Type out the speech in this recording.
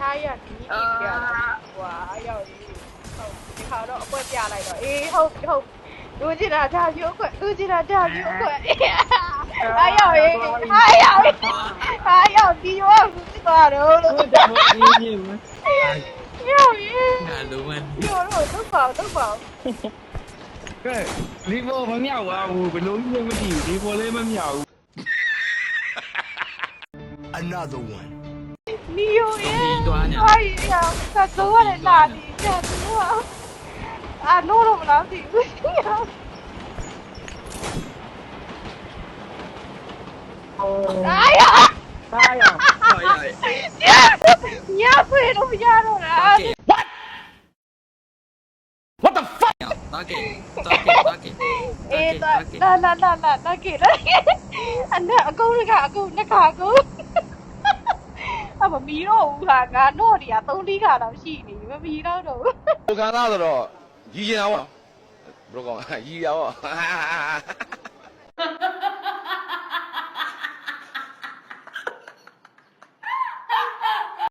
ထားရဒီပြရဟွာရောက်ဒီဟုတ်ဒီခါတော့အကွက်ပြလိုက်တော့အေးဟုတ်လူချင်တာဒါမျိုးခွက်လူချင်တာဒါမျိုးခွက်အားရောက်ရေးအားရောက်ဒီရောဖြစ်သွားတော့လို့ရောက်ရေးငါလုံးဝရောတော့တော့ပါကဲဒီဘောမမြောက်ပါဘူးဘယ်လိုမှမကြည့်ဒီဘောလေးမမြောက်ဘူး Another one. နီယိုရဲ့အားရကတော့လည်းလာဒီချက်တော့အာနိုးတော့မလားဒီအားရညဖွေတော့မရတော့လား What the fuck? တာကေအေးလာကေအနဲ့အကုန်ကအကုန်နှစ်ခါကုန်အမမီတော့ဘူးဟာငါတော့ဒီက3-4ခါတော့ရှိနေမမီတော့တော့ ဘုခံသားဆိုတော့ရီကျင်အောင်ဘယ်လိုကောင်းရီရအောင်